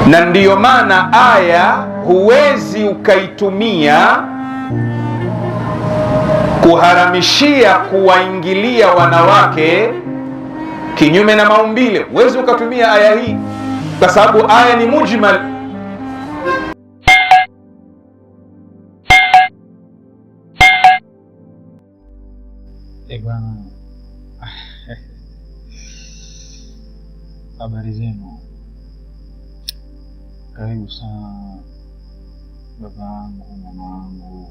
Na ndiyo maana aya huwezi ukaitumia kuharamishia kuwaingilia wanawake kinyume na maumbile. Huwezi ukatumia aya hii kwa sababu aya ni mujmal. Bwana, habari zenu? Karibu sana baba yangu, mama yangu,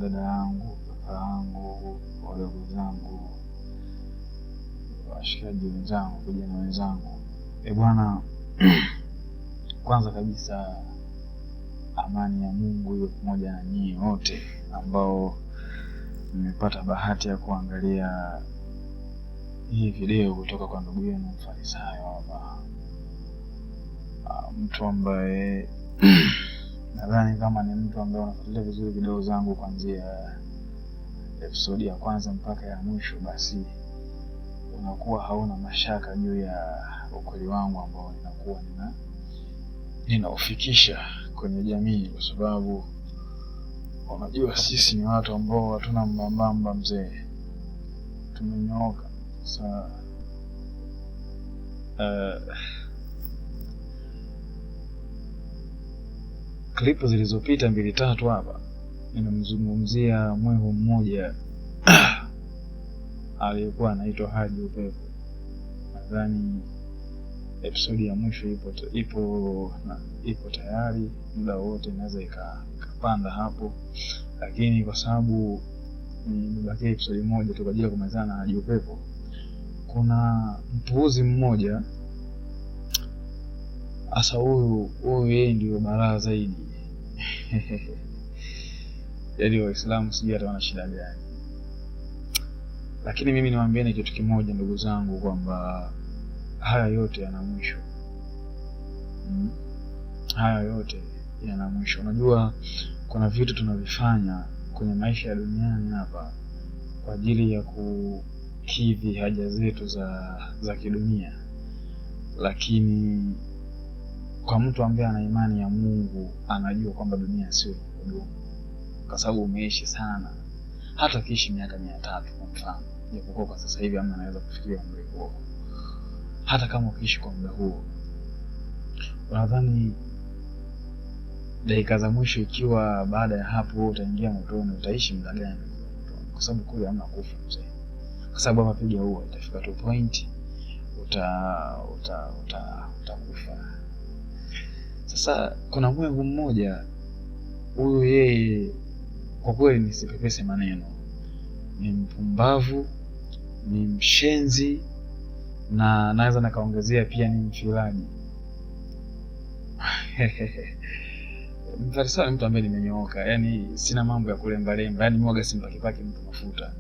dada yangu, kaka yangu, wadogo zangu, washikaji wenzangu, vijana wenzangu. Bwana, kwanza kabisa amani ya Mungu iwe pamoja na nyinyi wote ambao nimepata bahati ya kuangalia hii video kutoka kwa ndugu yenu Mfarisayo hapa. Mtu ambaye nadhani kama ni mtu ambaye unafuatilia vizuri video zangu kuanzia episode ya kwanza mpaka ya mwisho, basi unakuwa hauna mashaka juu ya ukweli wangu ambao ninakuwa ninaufikisha kwenye jamii, kwa sababu unajua sisi ni watu ambao hatuna mbambamba mzee, tumenyooka. Sasa klipu zilizopita 2-3 hapa ninamzungumzia mwehu mmoja aliyekuwa anaitwa Haji Upepo. Nadhani episode ya mwisho ipo tayari, muda wote inaweza ikapanda hapo, lakini kwa sababu nimebakia episode moja tu kwa ajili ya kumalizana na Haji Upepo, kuna mpuuzi mmoja asa huyu yeye ndio balaa zaidi. Yaani Waislamu sijui hata wana shida gani. Lakini mimi niwaambieni kitu kimoja ndugu zangu, kwamba haya yote yana mwisho. Haya yote yana mwisho. Unajua kuna vitu tunavifanya kwenye maisha ya duniani hapa kwa ajili ya kukidhi haja zetu za kidunia, lakini kwa mtu ambaye ana imani ya Mungu anajua kwamba dunia sio kudumu, kwa sababu umeishi sana. Hata kiishi miaka 300 kwa mfano, japokuwa kwa sasa hivi ama anaweza kufikia umri huo, hata kama ukiishi kwa muda huo, unadhani dakika za mwisho ikiwa baada ya hapo utaingia motoni, utaishi muda gani? Kwa sababu kule hamna kufa mzee, kwa sababu hapa piga huo itafika tu point utakufa. Sasa kuna mwehu mmoja huyu, yeye kwa kweli nisipepese maneno, ni mpumbavu, ni mshenzi, na naweza nikaongezea pia ni mfilaji. Mfarisayo ni mtu ambaye nimenyooka, yani sina mambo ya kulemba-lemba, yani mwaga simpakipaki mtu mafuta.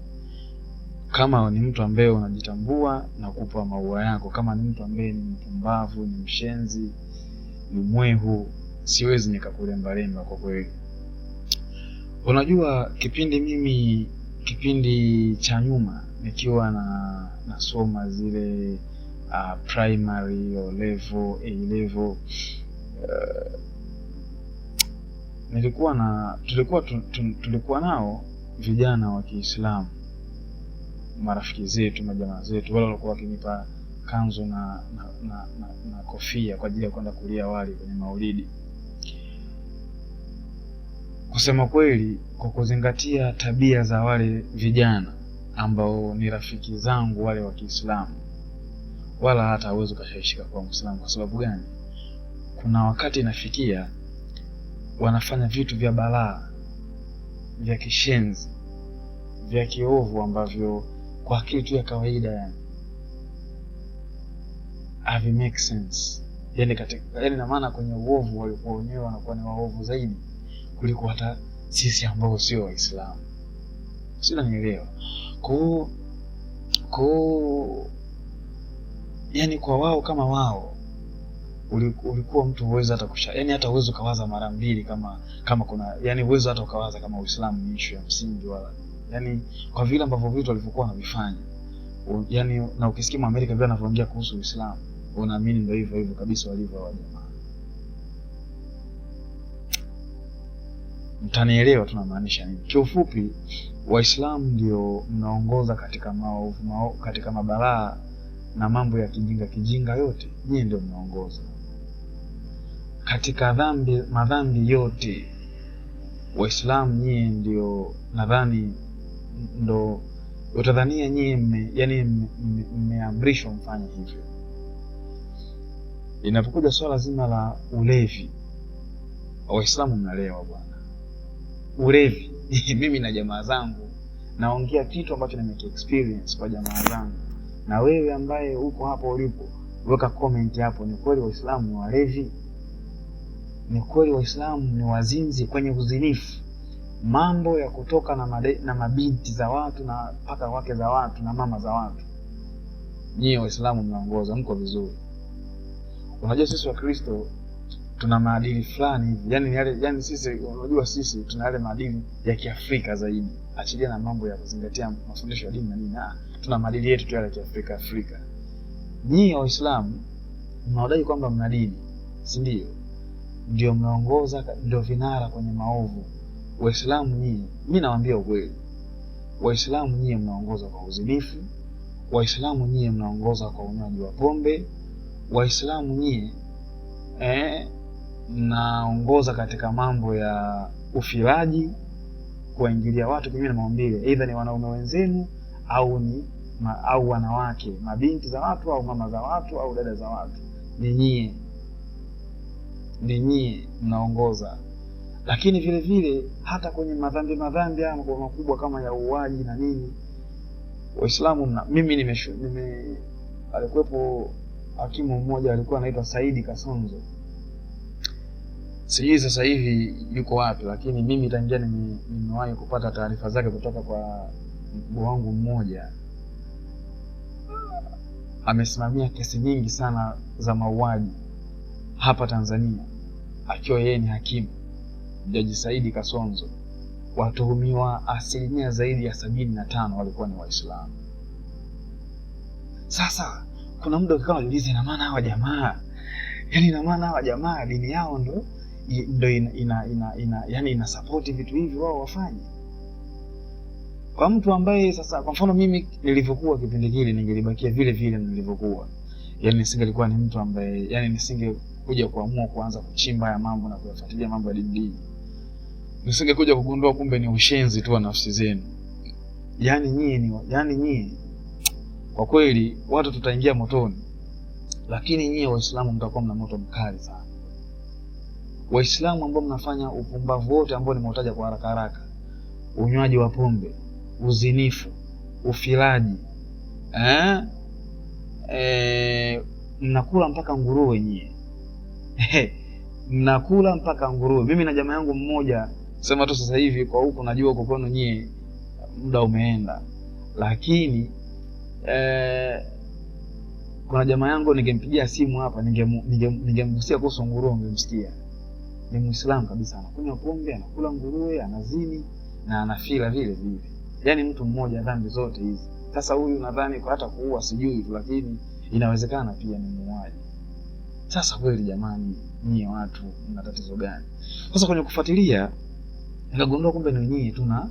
Kama ni mtu ambaye unajitambua na kupa maua yako, kama ni mtu ambaye ni mpumbavu, ni mshenzi, ni mwehu, siwezi nikakulemba-lemba kwa kweli. Unajua kipindi cha nyuma nikiwa nasoma zile primary o level, A level, tulikuwa nao vijana wa Kiislamu, marafiki zetu, majamaa zetu, wale walikuwa wakinipa kanzu na kofia kwa ajili ya kwenda kulia wali kwenye maulidi. Kusema kweli, kwa kuzingatia tabia za wale vijana ambao ni rafiki zangu wale wa Kiislamu, wala hata hawezi kashawishika kwa Muislamu. Kwa sababu gani? Kuna wakati inafikia wanafanya vitu vya balaa, vya kishenzi, vya kiovu ambavyo kwa akili tu ya kawaida yani havi make sense. Yani na maana kwenye uovu walikuwa wenyewe wanakuwa ni waovu zaidi kuliko hata sisi ambao sio Waislamu. Sio, nielewa. Yani kwa wao kama wao ulikuwa mtu uwezo hata yani hata uwezo kawaza mara mbili kama kuna yani uwezo hata ukawaza kama Uislamu ni issue ya msingi, wala yani kwa vile ambavyo vitu walivyokuwa wanavifanya. Yani na ukisikia Amerika vile wanavyoongea kuhusu Uislamu, unaamini ndio hivyo hivyo kabisa walivyo wa jamaa. Mtanielewa tunamaanisha nini. Kiufupi, Waislamu ndio mnaongoza katika maovu, katika mabalaa na mambo ya kijinga yote. Nyie ndio mnaongoza katika madhambi yote. Waislamu nyie ndio, nadhani ndo utadhania nyie mmeamrishwa mfanye hivyo. Inapokuja swala zima la ulevi, Waislamu mnalewa bwana. Ulevi mimi na jamaa zangu naongea kitu ambacho experience kwa jamaa zangu, na wewe ambaye uko hapo ulipo weka comment hapo. Ni kweli Waislamu ni walevi? Ni kweli Waislamu ni wazinzi kwenye uzinifu? Mambo ya kutoka na mabinti za watu na mpaka wake za watu na mama za watu, nyie Waislamu mnaongoza, mko vizuri. Unajua sisi wa Kristo tuna maadili fulani hivi, yani sisi, unajua sisi tuna yale maadili ya Kiafrika zaidi, achilia na mambo ya kuzingatia mafundisho ya dini na nini. Tuna maadili yetu tu ya Kiafrika. Nyie Waislamu mnaodai kwamba mna dini, si ndio? Ndio mnaongoza, ndio vinara kwenye maovu. Waislamu nyie, mimi nawaambia ukweli, Waislamu nyie mnaongoza kwa uzinifu. Waislamu nyie mnaongoza kwa unywaji wa pombe. Waislamu nyie mnaongoza katika mambo ya ufilaji, kuingilia watu kinyume na maumbile, aidha ni wanaume wenzenu au wanawake, mabinti za watu au mama za watu au dada za watu. Ni nyie mnaongoza. Lakini vile vile hata kwenye madhambi makubwa kama ya uuaji na nini, Waislamu mimi alikuwepo hakimu mmoja alikuwa anaitwa Saidi Kasonzo. Sijui sasa hivi yuko wapi, lakini mimi tangia nimewahi kupata taarifa zake kutoka kwa mkubwa wangu mmoja. Amesimamia kesi nyingi sana za mauaji hapa Tanzania, akiwa yeye ni hakimu, Jaji Saidi Kasonzo. Watuhumiwa asilimia zaidi ya 75 walikuwa ni Waislamu. Sasa kuna muda kama ulize, ina maana hawa jamaa dini yao ndo ina support vitu hivi wao wafanye. Kwa mtu ambaye sasa, kwa mfano mimi nilivyokuwa kipindi kile, ningelibakia vile vile nilivyokuwa, nisingelikuwa ni mtu ambaye nisingekuja kuamua kuanza kuchimba ya mambo na kuyafuatilia mambo ya dini. Nisingekuja kugundua kumbe ni ushenzi tu wa nafsi zenu. Nyie kwa kweli watu tutaingia motoni, lakini nyie Waislamu mtakuwa mna moto mkali sana. Waislamu ambao mnafanya upumbavu wote ambao nimeutaja kwa haraka, unywaji wa pombe, uzinifu, ufilaji, mnakula mpaka nguruwe nyie. Mnakula mpaka nguruwe. Mimi na jamaa yangu mmoja, sema tu sasa hivi kwa huko najua kwa kwenu nyie muda umeenda, lakini kuna jamaa yangu ningempigia simu hapa, ningemgusia kuhusu nguruwe, ungemsikia. Ni Muislamu kabisa, anakunywa pombe, anakula nguruwe, anazini na anafila vile vile. Mtu mmoja dhambi zote hizi. Sasa huyu nadhani kwa hata kuua sijui, lakini inawezekana pia ni muuaji. Sasa kweli jamani, nyie watu mna tatizo gani? Sasa kwenye kufuatilia nikagundua kumbe ni nyie tu na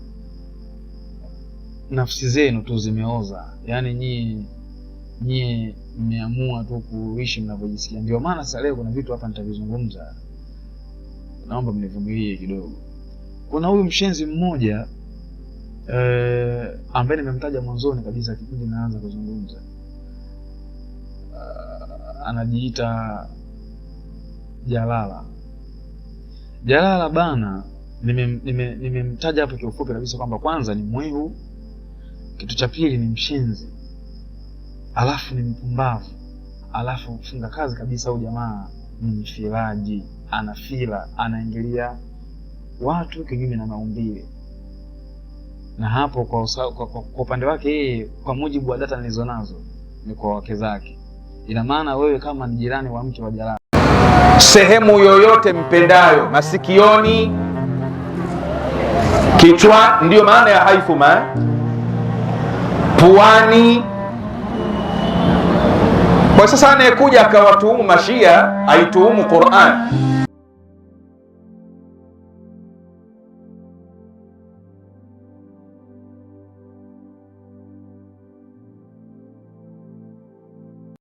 nafsi zenu tu zimeoza. Nyie mmeamua tu kuishi mnavyojisikia. Ndio maana sasa leo kuna vitu hapa nitavizungumza, naomba mnivumilie kidogo. Kuna huyu mshenzi mmoja ambaye nimemtaja mwanzoni kabisa kipindi naanza kuzungumza, anajiita Jalala bana. Nimemtaja hapo kwa ufupi kabisa kwamba kwanza ni mwehu, kitu cha pili ni mshenzi, alafu ni mpumbavu, alafu funga kazi kabisa huyu jamaa ni mfilaji, anaingilia watu kinyume na maumbile. Na hapo kwa upande wake yeye, kwa mujibu wa data nilizonazo, ni kwa wake zake. Ina maana wewe kama ni jirani wa mke wa Jalala, sehemu yoyote mpendayo, masikioni, kichwa, ndio maana ya haithuma, puani, Kwa sasa anayekuja akawatuhumu mashia aituhumu Qur'an,